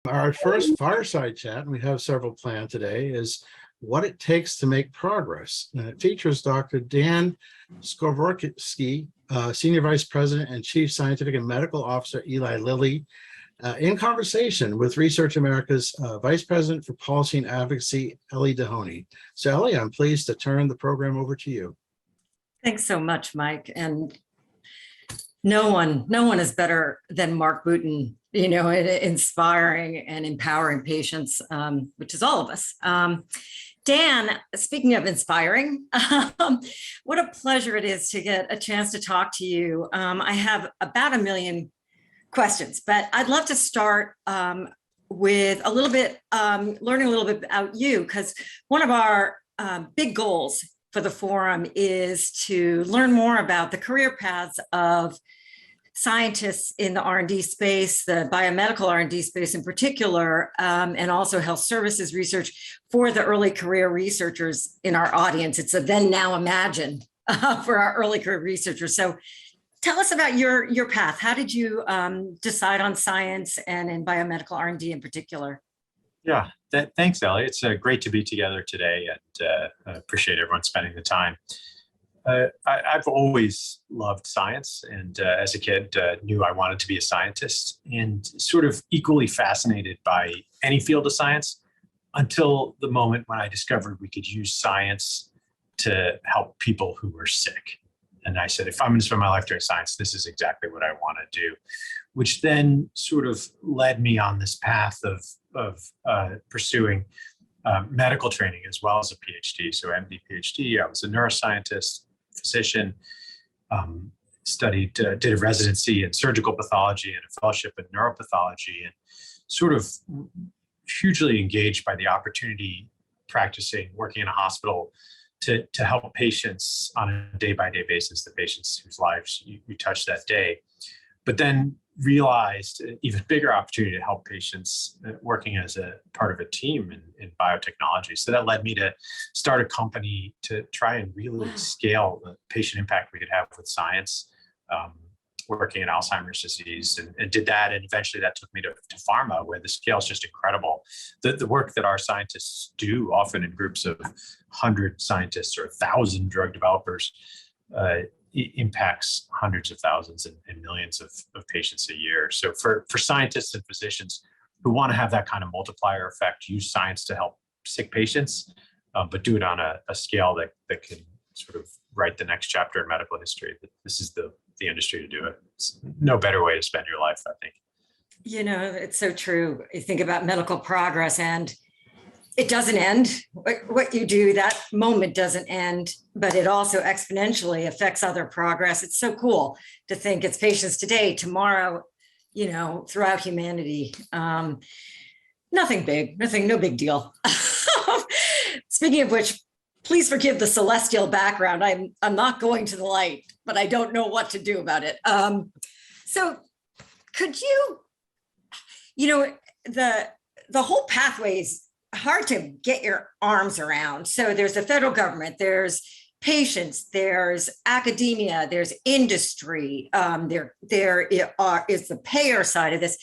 Our first fireside chat, and we have several planned today, is what it takes to make progress. And it features Dr. Dan Skovronsky, Senior Vice President and Chief Scientific and Medical Officer, Eli Lilly, in conversation with Research America's Vice President for Policy and Advocacy, Ellie Dehoney. So Ellie, I'm pleased to turn the program over to you. Thanks so much, Mike. And no one is better than Mark Boutin, inspiring and empowering patients, which is all of us. Dan, speaking of inspiring, what a pleasure it is to get a chance to talk to you. I have about 1 million questions, but I'd love to start with a little bit, learning a little bit about you, because one of our big goals for the forum is to learn more about the career paths of scientists in the R&D space, the biomedical R&D space in particular, and also health services research for the early career researchers in our audience. It's a then, now, imagine for our early career researchers. So tell us about your path. How did you decide on science and in biomedical R&D in particular? Yeah, thanks, Ellie. It's great to be together today, and I appreciate everyone spending the time. I've always loved science, and as a kid knew I wanted to be a scientist, and sort of equally fascinated by any field of science until the moment when I discovered we could use science to help people who were sick. And I said, if I'm going to spend my life doing science, this is exactly what I want to do, which then sort of led me on this path of pursuing medical training as well as a PhD. So MD, PhD, I was a neuroscientist, physician, did a residency in surgical pathology and a fellowship in neuropathology, and sort of hugely engaged by the opportunity practicing, working in a hospital to help patients on a day-by-day basis, the patients whose lives you touch that day. But then realized an even bigger opportunity to help patients working as a part of a team in biotechnology. So that led me to start a company to try and really scale the patient impact we could have with science, working in Alzheimer's disease, and did that. And eventually that took me to pharma, where the scale is just incredible. The work that our scientists do, often in groups of 100 scientists or 1,000 drug developers, impacts hundreds of thousands and millions of patients a year. So for scientists and physicians who want to have that kind of multiplier effect, use science to help sick patients, but do it on a scale that can sort of write the next chapter in medical history, this is the industry to do it. It's no better way to spend your life, I think. It's so true. You think about medical progress and it doesn't end. What you do, that moment doesn't end, but it also exponentially affects other progress. It's so cool to think it's patients today, tomorrow, throughout humanity. Nothing big, no big deal. Speaking of which, please forgive the celestial background. I'm not going to the light, but I don't know what to do about it. So could you, the whole pathway is hard to get your arms around. So there's the federal government, there's patients, there's academia, there's industry, there is the payer side of this.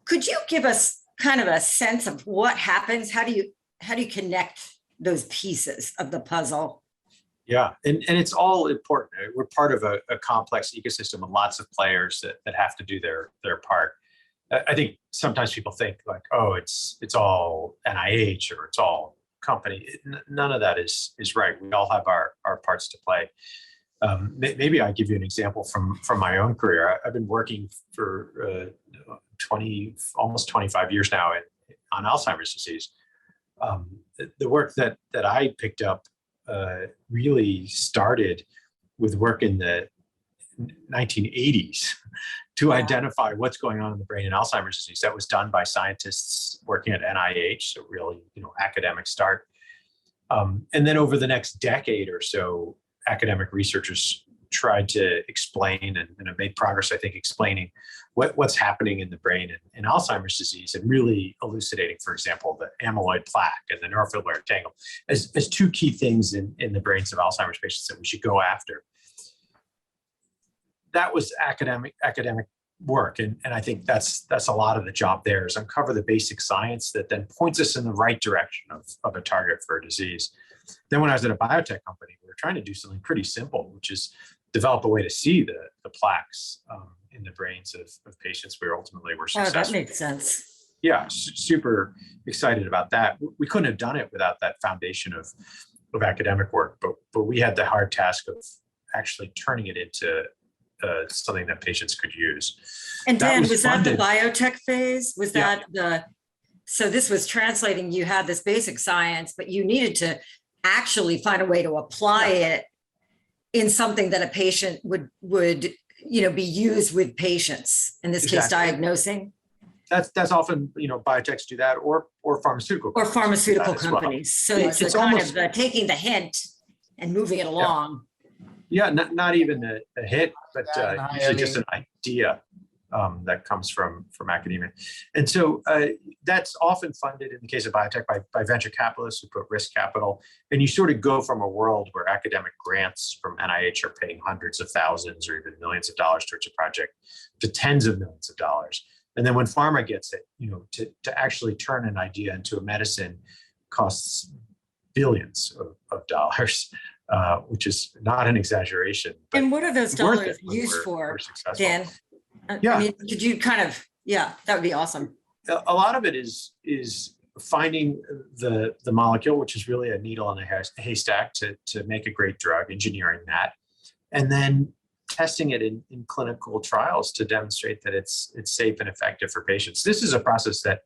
Could you give us kind of a sense of what happens? How do you connect those pieces of the puzzle? Yeah, and it's all important. We're part of a complex ecosystem with lots of players that have to do their part. I think sometimes people think like, oh, it's all NIH or it's all company. None of that is right. We all have our parts to play. Maybe I give you an example from my own career. I've been working for almost 25 years now on Alzheimer's disease. The work that I picked up really started with work in the 1980s to identify what's going on in the brain in Alzheimer's disease. That was done by scientists working at NIH, so really, academic start. And then over the next decade or so, academic researchers tried to explain and have made progress, I think, explaining what's happening in the brain in Alzheimer's disease, and really elucidating, for example, the amyloid plaque and the neurofibrillary tangle as two key things in the brains of Alzheimer's patients that we should go after. That was academic work. And I think that's a lot of the job there, is uncover the basic science that then points us in the right direction of a target for a disease. Then when I was at a biotech company, we were trying to do something pretty simple, which is develop a way to see the plaques in the brains of patients. We ultimately were successful. Oh, that makes sense. Yeah, super excited about that. We couldn't have done it without that foundation of academic work, but we had the hard task of actually turning it into something that patients could use. And Dan, was that the funded. biotech phase? Was Yeah. that so this was translating, you had this basic science, but you needed to actually find a way to apply it in something that a patient would be used with patients, in this case, Exactly. diagnosing? That's often, biotechs do that, or pharmaceutical Or companies pharmaceutical do that as well. companies. So Yeah, it's it's kind almost- of taking the hint and moving it along. Yeah, not even a hit, but Hi, usually just Ellie. an idea that comes from academia. And so that's often funded, in the case of biotech, by venture capitalists who put risk capital. And you sort of go from a world where academic grants from NIH are paying hundreds of thousands or even millions of dollars towards a project to tens of millions of dollars. And then when pharma gets it, to actually turn an idea into a medicine costs billions of dollars, which is not an exaggeration. But And what are those it's worth dollars it when used we're for, successful. Dan? Yeah. I mean, could you that would be awesome. A lot of it is finding the molecule, which is really a needle in a haystack to make a great drug, engineering that, and then testing it in clinical trials to demonstrate that it's safe and effective for patients. This is a process that,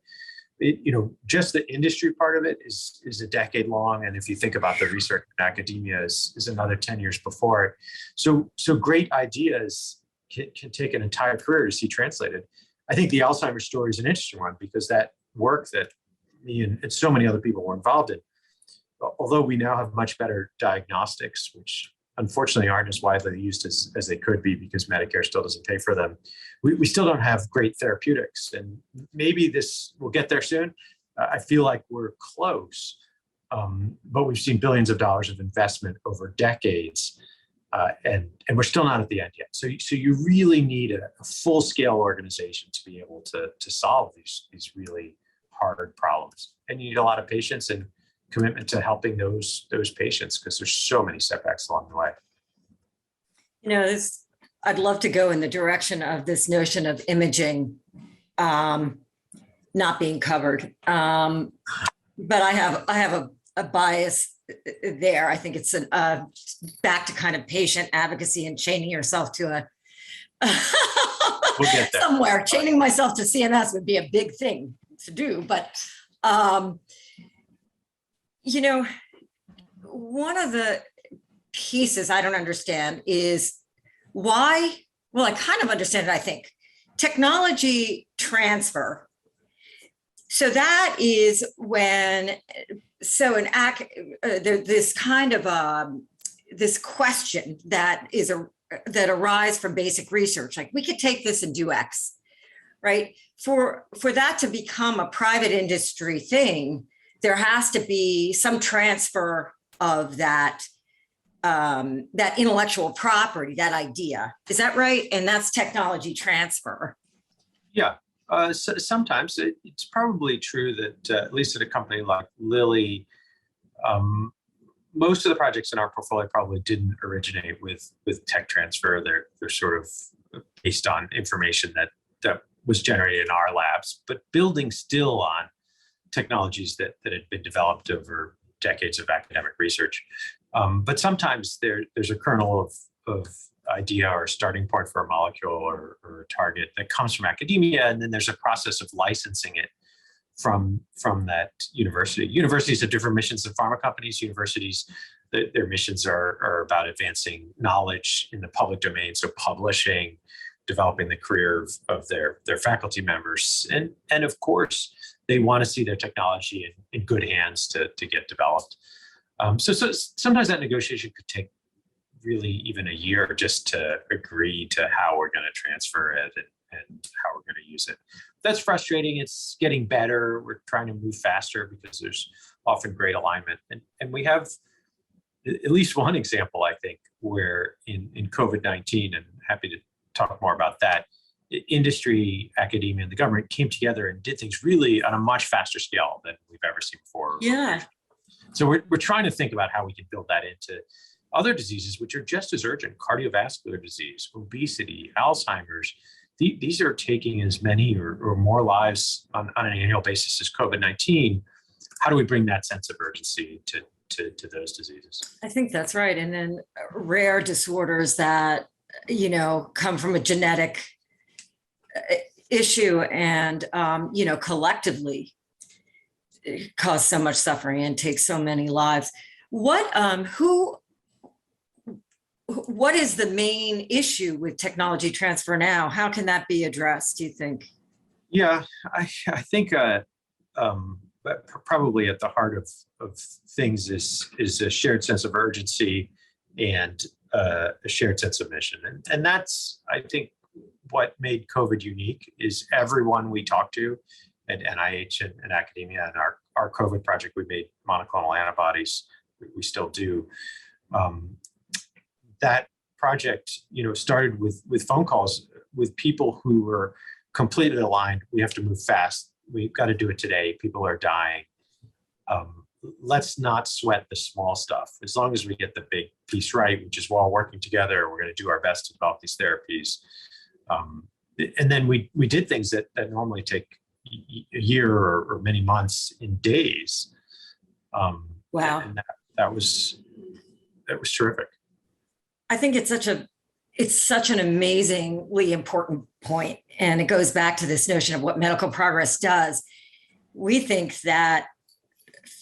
just the industry part of it is a decade long. And if you think about the research in academia is another 10 years before it. So great ideas can take an entire career to see translated. I think the Alzheimer's story is an interesting one, because that work that me and so many other people were involved in, although we now have much better diagnostics, which unfortunately aren't as widely used as they could be because Medicare still doesn't pay for them, we still don't have great therapeutics. And maybe this will get there soon. I feel like we're close, but we've seen billions of dollars of investment over decades. And we're still not at the end yet. So you really need a full-scale organization to be able to solve these really hard problems. And you need a lot of patience and commitment to helping those patients, because there's so many setbacks along the way. I'd love to go in the direction of this notion of imaging not being covered. But I have a bias there. I think it's back to kind of patient advocacy and chaining yourself to We'll get there. somewhere. Chaining myself to CMS would be a big thing to do, but one of the pieces I don't understand is why. Well, I kind of understand it. I think technology transfer. So that is when. So this kind of this question that arises from basic research, like we could take this and do X, right? For that to become a private industry thing, there has to be some transfer of that intellectual property, that idea. Is that right? And that's technology transfer. Yeah. So sometimes it's probably true that at least at a company like Lilly, most of the projects in our portfolio probably didn't originate with tech transfer. They're sort of based on information that was generated in our labs, but building still on technologies that had been developed over decades of academic research. But sometimes there's a kernel of idea or starting point for a molecule or a target that comes from academia, and then there's a process of licensing it from that university. Universities have different missions than pharma companies. Universities, their missions are about advancing knowledge in the public domain, so publishing, developing the career of their faculty members, and of course they want to see their technology in good hands to get developed. So sometimes that negotiation could take really even a year just to agree to how we're going to transfer it and how we're going to use it. That's frustrating. It's getting better. We're trying to move faster because there's often great alignment. And we have at least one example, I think, where in COVID-19, and happy to talk more about that, industry, academia, and the government came together and did things really on a much faster scale than we've ever seen before. Yeah. So we're trying to think about how we can build that into other diseases, which are just as urgent: cardiovascular disease, obesity, Alzheimer's. These are taking as many or more lives on an annual basis as COVID-19. How do we bring that sense of urgency to those diseases? I think that's right. And then rare disorders that, come from a genetic issue and, collectively cause so much suffering and take so many lives. What is the main issue with technology transfer now? How can that be addressed, do you think? Yeah, I think probably at the heart of things is a shared sense of urgency and a shared sense of mission. And that's, I think, what made COVID unique is everyone we talked to at NIH and academia and our COVID project, we made monoclonal antibodies. We still do. That project, started with phone calls with people who were completely aligned. We have to move fast. We've got to do it today. People are dying. Let's not sweat the small stuff. As long as we get the big piece right, which is we're all working together, we're going to do our best to develop these therapies. And then we did things that normally take a year or many months in days. Wow. And that was terrific. I think it's such an amazingly important point. And it goes back to this notion of what medical progress does. We think that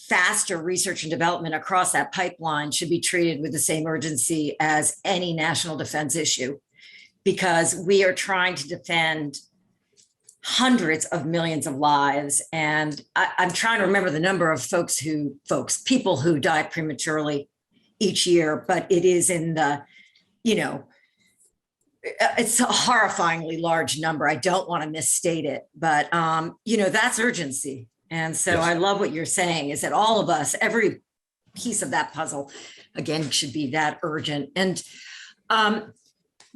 faster research and development across that pipeline should be treated with the same urgency as any national defense issue, because we are trying to defend hundreds of millions of lives. And I'm trying to remember the number of people who die prematurely each year, but it is in the, it's a horrifyingly large number. I don't want to misstate it, but that's urgency. And so Yes. I love what you're saying is that all of us, every piece of that puzzle, again, should be that urgent. And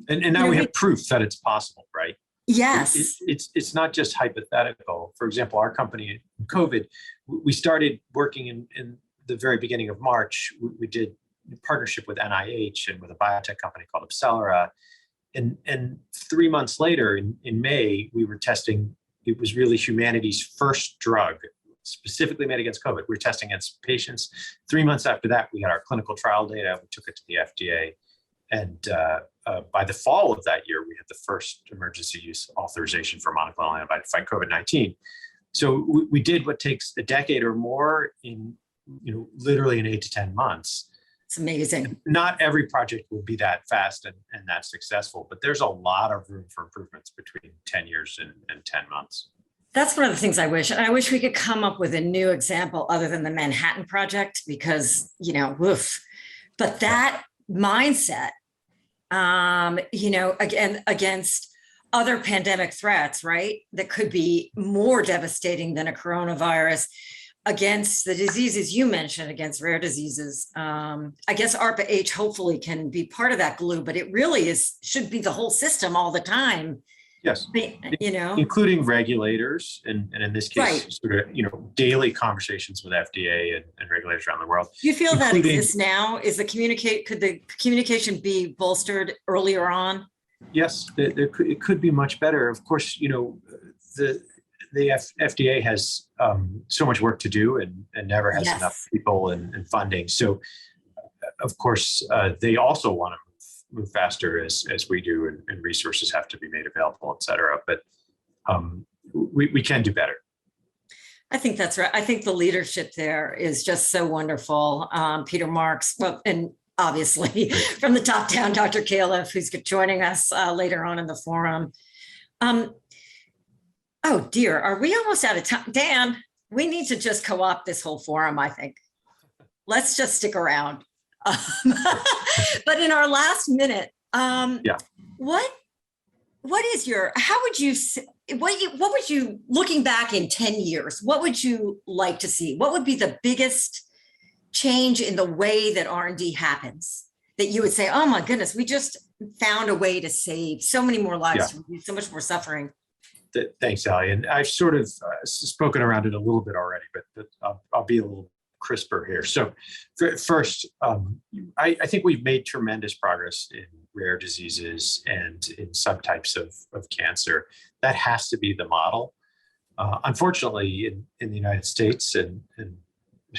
now we have proof that it's possible, right? yes, It's not just hypothetical. For example, our company in COVID, we started working in the very beginning of March. We did a partnership with NIH and with a biotech company called Accelera. And 3 months later, in May, we were testing. It was really humanity's first drug specifically made against COVID. We were testing against patients. 3 months after that, we had our clinical trial data. We took it to the FDA. And by the fall of that year, we had the first emergency use authorization for monoclonal antibody to fight COVID-19. So we did what takes a decade or more in, literally in 8 to 10 months. it's amazing. Not every project will be that fast and that successful, but there's a lot of room for improvements between 10 years and 10 months. That's one of the things I wish. And I wish we could come up with a new example other than the Manhattan Project, because, woof. But that mindset, again, against other pandemic threats, right, that could be more devastating than a coronavirus, against the diseases you mentioned, against rare diseases. I guess ARPA-H hopefully can be part of that glue, but it really should be the whole system all the time. Yes, But, including regulators, and in this case, Right. sort of, daily conversations with FDA and regulators around the world. do you feel that including- exists now? Could the communication be bolstered earlier on? Yes, it could be much better. Of course, the FDA has so much work to do and never has Yes. enough people and funding. So, of course, they also want to move faster as we do, and resources have to be made available, et cetera. But we can do better. I think that's right. I think the leadership there is just so wonderful. Peter Marks, well, and obviously from the top down, Dr. Califf, who's joining us later on in the forum. Oh dear, are we almost out of time? Dan, we need to just co-opt this whole forum, I think. Let's just stick around. But in our last minute, what would you, looking back in 10 years, what would you like to see? What would be the biggest change in the way that R&D happens? that you would say, oh my goodness, we just found a way to save so many more lives, Yeah. to reduce so much more suffering. Thanks, Ellie. And I've sort of spoken around it a little bit already, but I'll be a little crisper here. So first, I think we've made tremendous progress in rare diseases and in subtypes of cancer. That has to be the model. Unfortunately, in the United States and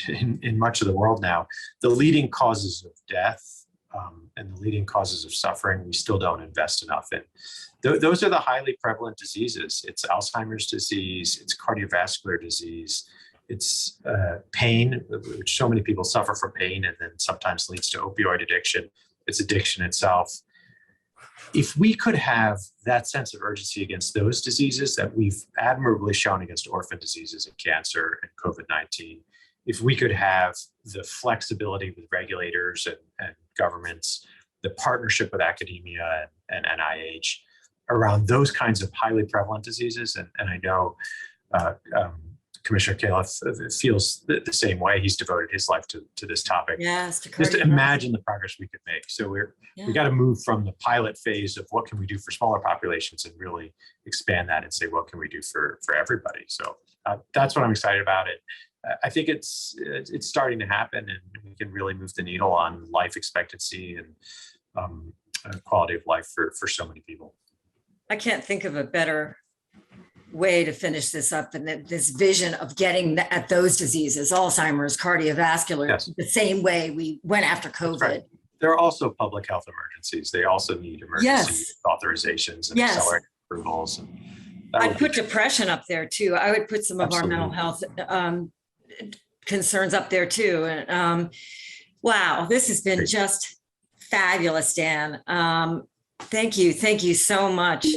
in much of the world now, the leading causes of death and the leading causes of suffering, we still don't invest enough in. Those are the highly prevalent diseases. It's Alzheimer's disease, it's cardiovascular disease, it's pain, which so many people suffer from pain and then sometimes leads to opioid addiction. It's addiction itself. If we could have that sense of urgency against those diseases that we've admirably shown against orphan diseases and cancer and COVID-19, if we could have the flexibility with regulators and governments, the partnership with academia and NIH around those kinds of highly prevalent diseases, and I know Commissioner Califf feels the same way. He's devoted his life to this topic. Yes, Just to imagine the progress we could make. So we got to move from the pilot phase of what can we do for smaller populations and really expand that and say, what can we do for everybody? So that's what I'm excited about. It. I think it's starting to happen, and we can really move the needle on life expectancy and quality of life for so many people. I can't think of a better way to finish this up than this vision of getting at those diseases, Alzheimer's, cardiovascular, Yes. the same way we went after COVID. Right. There are also public health emergencies. They also need emergency Yes. authorizations and Yes. accelerated approvals. And that I'd would put be- depression up there too. I would put some of our mental health concerns up there too. And wow, this has been Great. just fabulous, Dan. Thank you so much.